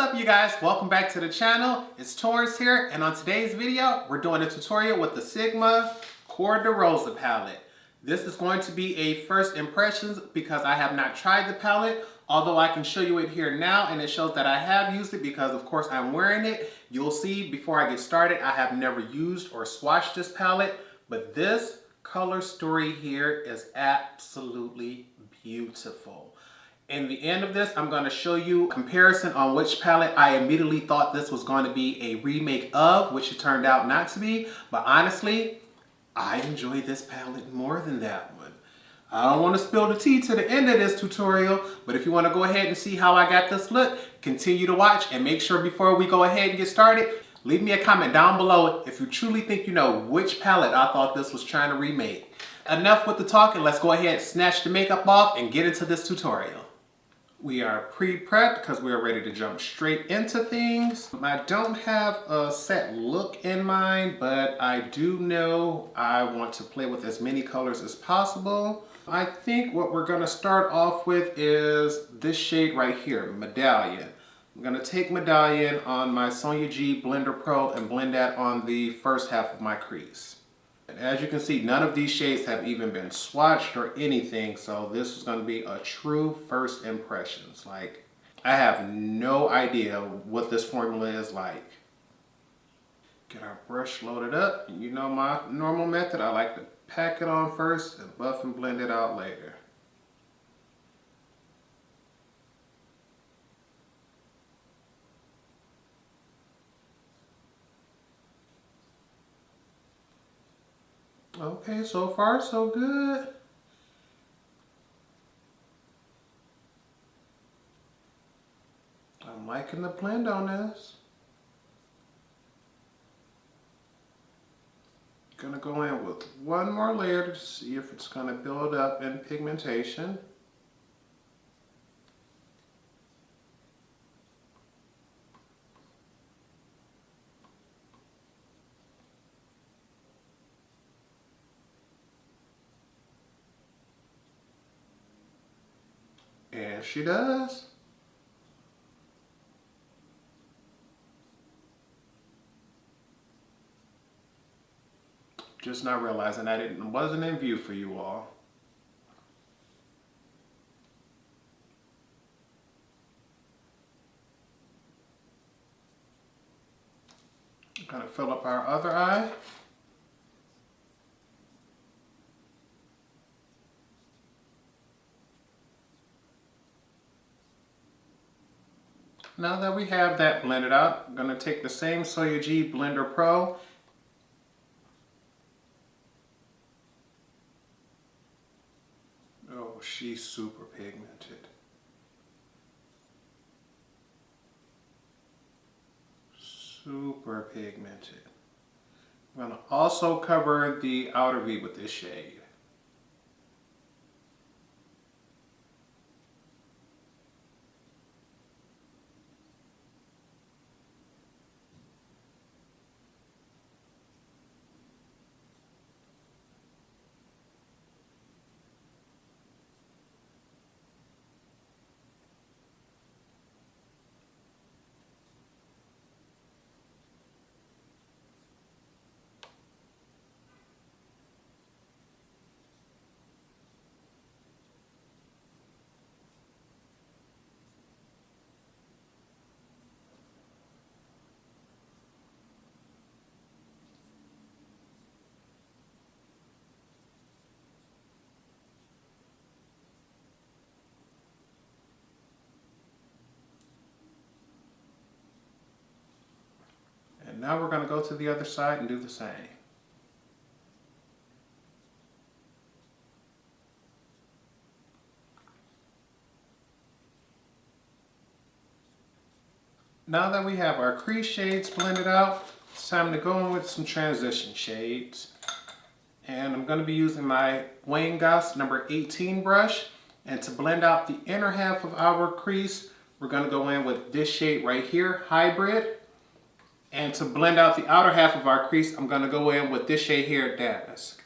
up, you guys? Welcome back to the channel. It's Torrence here, and on today's video, we're doing a tutorial with the Sigma Cor-De-Rosa palette. This is going to be a first impressions because I have not tried the palette, although I can show you it here now, and it shows that I have used it because, of course, I'm wearing it. You'll see before I get started, I have never used or swatched this palette, but this color story here is absolutely beautiful. In the end of this, I'm going to show you a comparison on which palette I immediately thought this was going to be a remake of, which it turned out not to be. But honestly, I enjoyed this palette more than that one. I don't want to spill the tea to the end of this tutorial, but if you want to go ahead and see how I got this look, continue to watch, and make sure before we go ahead and get started, leave me a comment down below if you truly think you know which palette I thought this was trying to remake. Enough with the talking, let's go ahead and snatch the makeup off and get into this tutorial. We are pre-prepped because we are ready to jump straight into things. I don't have a set look in mind, but I do know I want to play with as many colors as possible. I think what we're going to start off with is this shade right here, Medallion. I'm going to take Medallion on my Sonia G Blender Pro and blend that on the first half of my crease. And as you can see, none of these shades have even been swatched or anything, so this is going to be a true first impressions. Like, I have no idea what this formula is like. Get our brush loaded up. You know my normal method, I like to pack it on first and buff and blend it out later. Okay, so far so good. I'm liking the blend on this. Gonna go in with one more layer to see if it's gonna build up in pigmentation. And she does. Just not realizing that it wasn't in view for you all. Gonna fill up our other eye. Now that we have that blended out, I'm going to take the same Sonia G Blender Pro oh, she's super pigmented. Super pigmented. I'm going to also cover the outer V with this shade. And now we're going to go to the other side and do the same. Now that we have our crease shades blended out, it's time to go in with some transition shades. And I'm going to be using my Wayne Goss number 18 brush. And to blend out the inner half of our crease, we're going to go in with this shade right here, Hybrid. And to blend out the outer half of our crease, I'm going to go in with this shade here, Damask.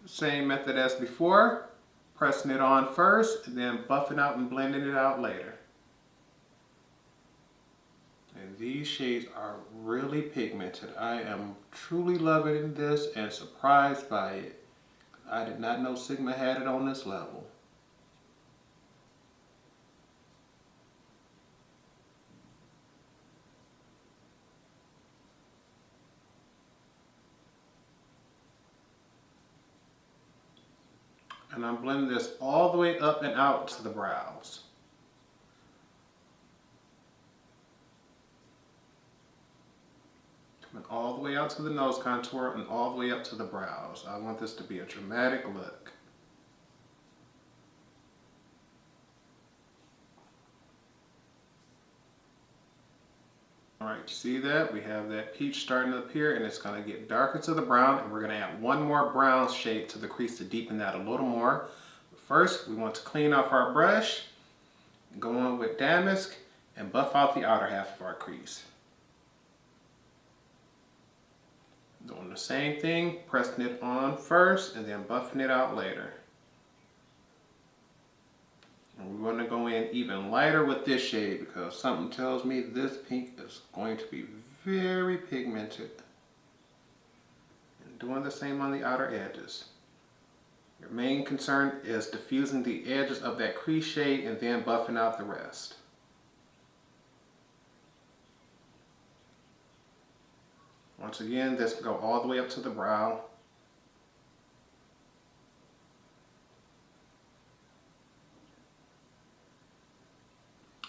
Same method as before, pressing it on first and then buffing out and blending it out later. these shades are really pigmented. I am truly loving this and surprised by it. I did not know Sigma had it on this level. And I'm blending this all the way up and out to the brows. Coming all the way out to the nose contour and all the way up to the brows. I want this to be a dramatic look. Alright, you see that? We have that peach starting to appear and it's going to get darker to the brown, and we're going to add one more brown shade to the crease to deepen that a little more. But first, we want to clean off our brush, go in with damask, and buff out the outer half of our crease. Doing the same thing, pressing it on first and then buffing it out later. And we want to go in even lighter with this shade because something tells me this pink is going to be very pigmented. And doing the same on the outer edges. Your main concern is diffusing the edges of that crease shade and then buffing out the rest. Once again, this will go all the way up to the brow.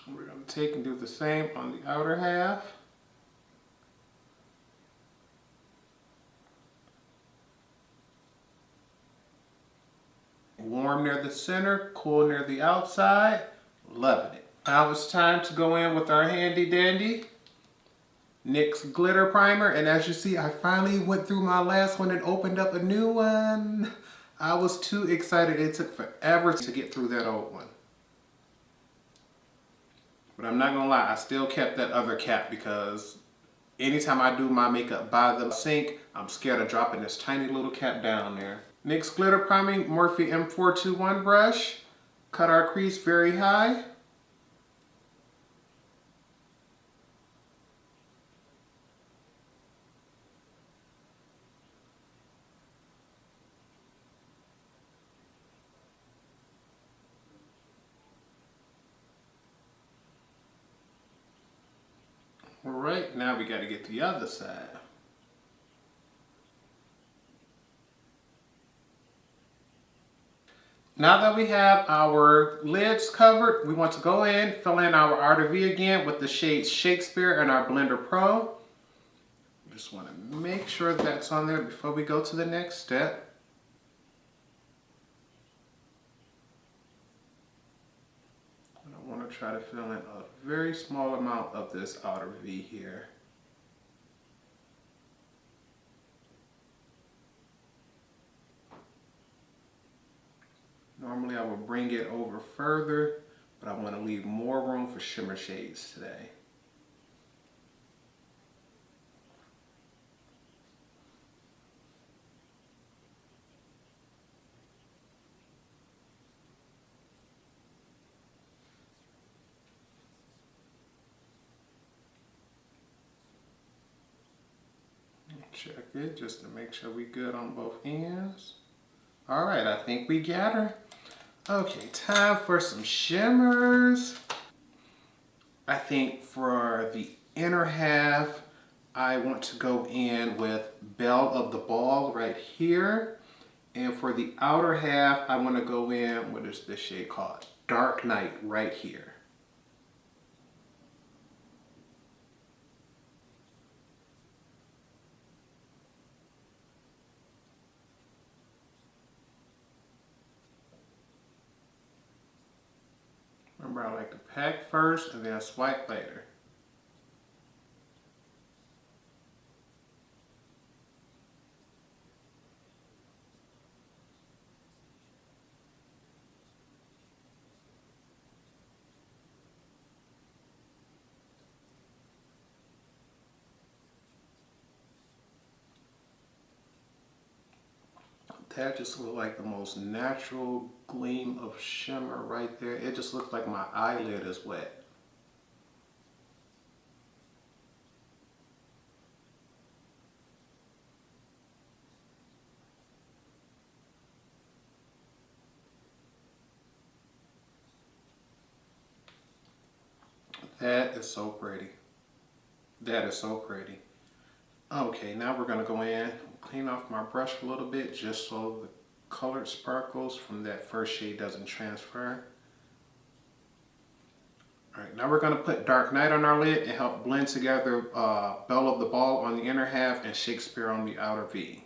We're going to take and do the same on the outer half. Warm near the center, cool near the outside. Loving it. Now it's time to go in with our handy dandy NYX glitter primer, and as you see, I finally went through my last one and opened up a new one. I was too excited. It took forever to get through that old one. But I'm not gonna lie, I still kept that other cap because anytime I do my makeup by the sink, I'm scared of dropping this tiny little cap down there. NYX glitter priming, Morphe M421 brush. Cut our crease very high. Alright, now we got to get the other side. Now that we have our lids covered, we want to go in, fill in our Art V again with the shades Shakespeare and our Blender Pro. Just want to make sure that's on there before we go to the next step. I want to try to fill in a very small amount of this outer V here. Normally I would bring it over further, but I want to leave more room for shimmer shades today. Check it just to make sure we good on both ends. Alright, I think we got her. Okay, time for some shimmers. I think for the inner half, I want to go in with Belle of the Ball right here. And for the outer half, I want to go in, what is this shade called? Dark Night right here. Remember, I like to pack first and then swipe later. That just looked like the most natural gleam of shimmer right there. It just looks like my eyelid is wet. That is so pretty. That is so pretty. Okay, now we're gonna go in, clean off my brush a little bit just so the colored sparkles from that first shade doesn't transfer. All right, now we're gonna put Dark Knight on our lid and help blend together Belle of the Ball on the inner half and Shakespeare on the outer V.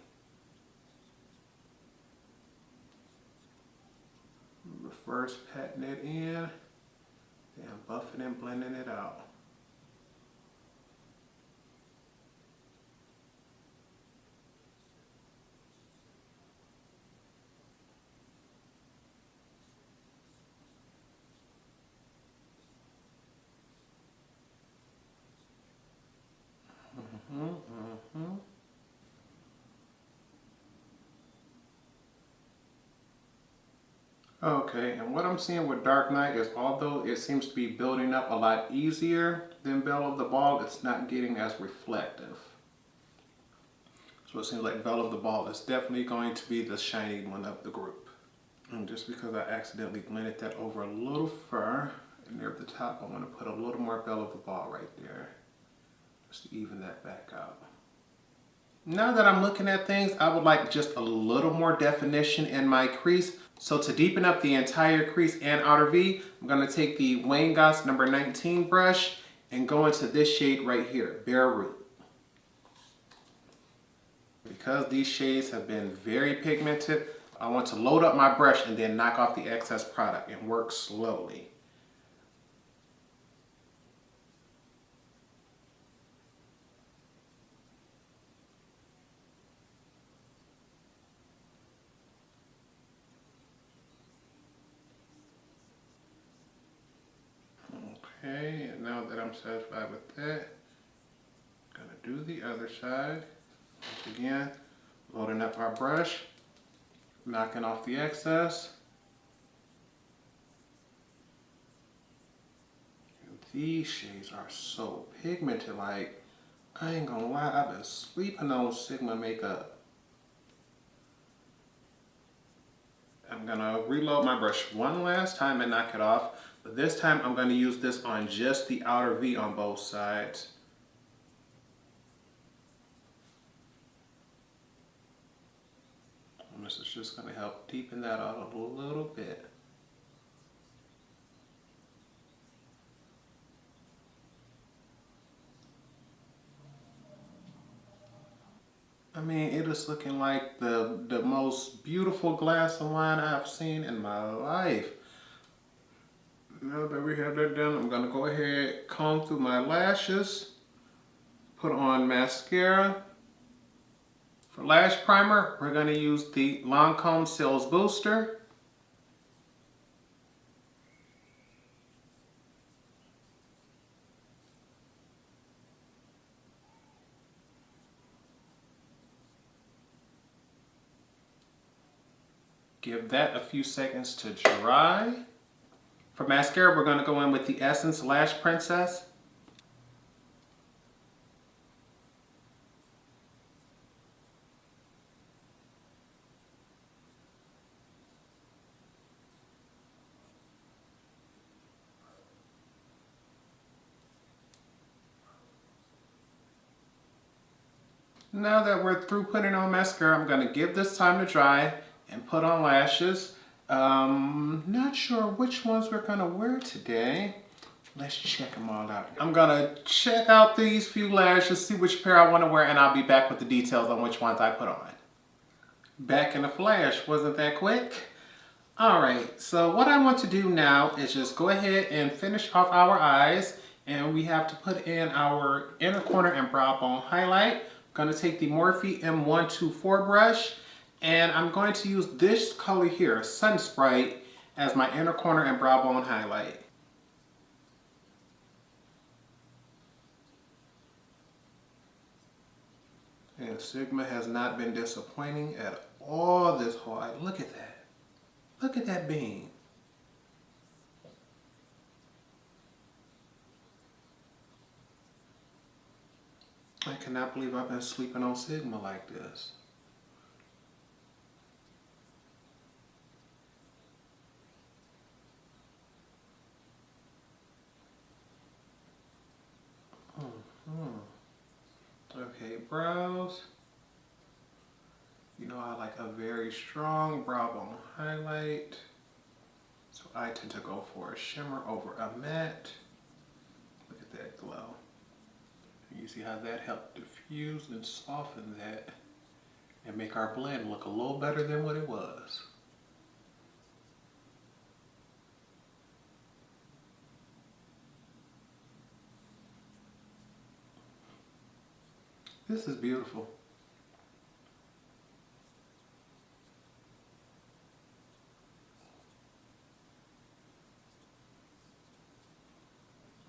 First patting it in, then buffing and blending it out. Okay, and what I'm seeing with Dark Knight is although it seems to be building up a lot easier than Belle of the Ball, it's not getting as reflective. So it seems like Belle of the Ball is definitely going to be the shiny one of the group. And just because I accidentally blended that over a little far, and near the top I want to put a little more Belle of the Ball right there, just to even that back out. Now that I'm looking at things, I would like just a little more definition in my crease. So to deepen up the entire crease and outer V, I'm going to take the Wayne Goss number 19 brush and go into this shade right here, Bare Root. Because these shades have been very pigmented, I want to load up my brush and then knock off the excess product and work slowly. Okay, and now that I'm satisfied with that, I'm gonna do the other side. Once again, loading up our brush, knocking off the excess. And these shades are so pigmented, like, I ain't gonna lie, I've been sleeping on Sigma makeup. I'm gonna reload my brush one last time and knock it off. But this time I'm going to use this on just the outer V on both sides. And this is just going to help deepen that out a little bit. I mean, it is looking like the most beautiful glass of wine I've seen in my life. Now that we have that done, I'm going to go ahead, comb through my lashes, put on mascara. For lash primer, we're going to use the Lancome Cils Booster. Give that a few seconds to dry. For mascara, we're going to go in with the Essence Lash Princess. Now that we're through putting on mascara, I'm going to give this time to dry and put on lashes. Not sure which ones we're going to wear today. Let's check them all out. I'm going to check out these few lashes, see which pair I want to wear, and I'll be back with the details on which ones I put on. Back in a flash, wasn't that quick? Alright, so what I want to do now is just go ahead and finish off our eyes, and we have to put in our inner corner and brow bone highlight. I'm going to take the Morphe M124 brush, and I'm going to use this color here, Sun Sprite, as my inner corner and brow bone highlight. And Sigma has not been disappointing at all this whole. Look at that. Look at that beam. I cannot believe I've been sleeping on Sigma like this. Okay, brows. You know I like a very strong brow bone highlight. So I tend to go for a shimmer over a matte. Look at that glow. You see how that helped diffuse and soften that and make our blend look a little better than what it was. This is beautiful.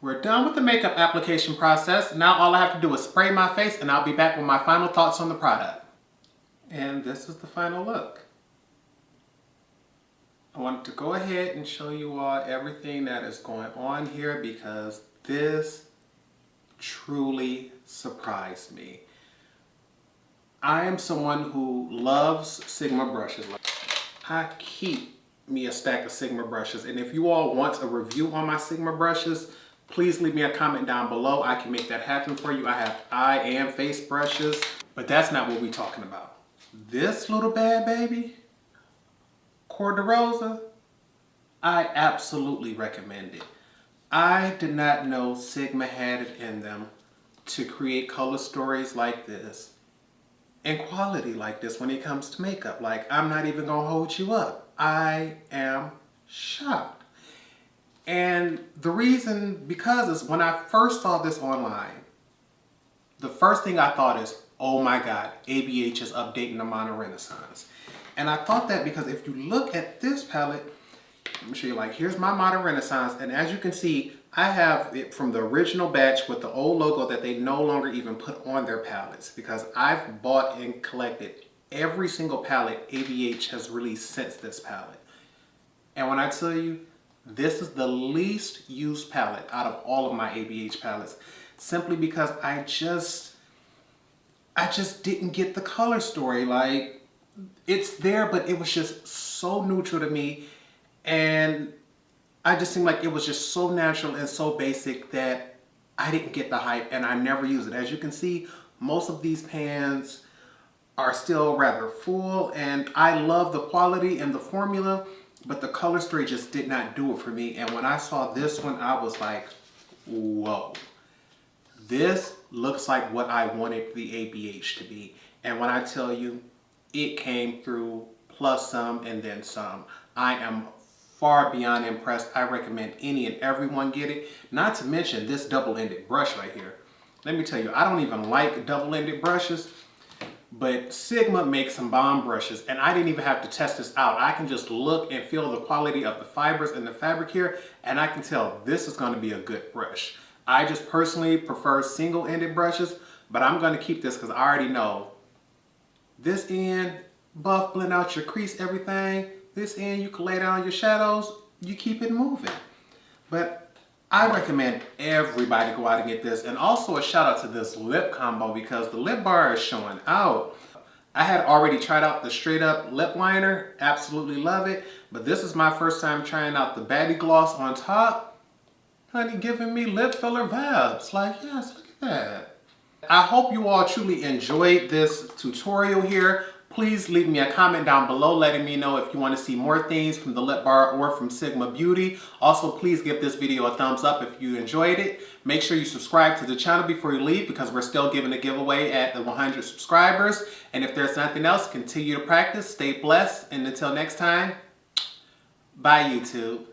We're done with the makeup application process. Now all I have to do is spray my face and I'll be back with my final thoughts on the product. And this is the final look. I wanted to go ahead and show you all everything that is going on here because this truly surprised me. I am someone who loves Sigma brushes. I keep me a stack of Sigma brushes, and if you all want a review on my Sigma brushes, please leave me a comment down below. I can make that happen for you. I have eye and face brushes, but that's not what we're talking about. This little bad baby, Cor-De-Rosa, I absolutely recommend it. I did not know Sigma had it in them to create color stories like this and quality like this when it comes to makeup. Like, I'm not even gonna hold you up. I am shocked. And the reason, because is when I first saw this online, the first thing I thought is, oh my God, ABH is updating the Mono Renaissance. And I thought that because if you look at this palette, let me show you, like, here's my Mono Renaissance, and as you can see, I have it from the original batch with the old logo that they no longer even put on their palettes because I've bought and collected every single palette ABH has released since this palette. And when I tell you, this is the least used palette out of all of my ABH palettes, simply because I just didn't get the color story. Like, it's there, but it was just so neutral to me, and I just seemed like it was just so natural and so basic that I didn't get the hype, and I never use it. As you can see, most of these pans are still rather full, and I love the quality and the formula, but the color story just did not do it for me. And when I saw this one, I was like, whoa. This looks like what I wanted the ABH to be. And when I tell you, it came through plus some and then some. I am far beyond impressed. I recommend any and everyone get it. Not to mention this double-ended brush right here. Let me tell you, I don't even like double-ended brushes, but Sigma makes some bomb brushes, and I didn't even have to test this out. I can just look and feel the quality of the fibers and the fabric here, and I can tell this is going to be a good brush. I just personally prefer single-ended brushes, but I'm going to keep this because I already know this end, buff, blend out your crease, everything. This end, you can lay down your shadows, you keep it moving. But I recommend everybody go out and get this. And also a shout out to this lip combo because the lip bar is showing out. I had already tried out the straight up lip liner, absolutely love it. But this is my first time trying out the baddie gloss on top. Honey, giving me lip filler vibes. Like, yes, look at that. I hope you all truly enjoyed this tutorial here. Please leave me a comment down below letting me know if you want to see more things from the lip bar or from Sigma Beauty. Also, please give this video a thumbs up if you enjoyed it. Make sure you subscribe to the channel before you leave because we're still giving a giveaway at the 100 subscribers. And if there's nothing else, continue to practice, stay blessed, and until next time, bye YouTube.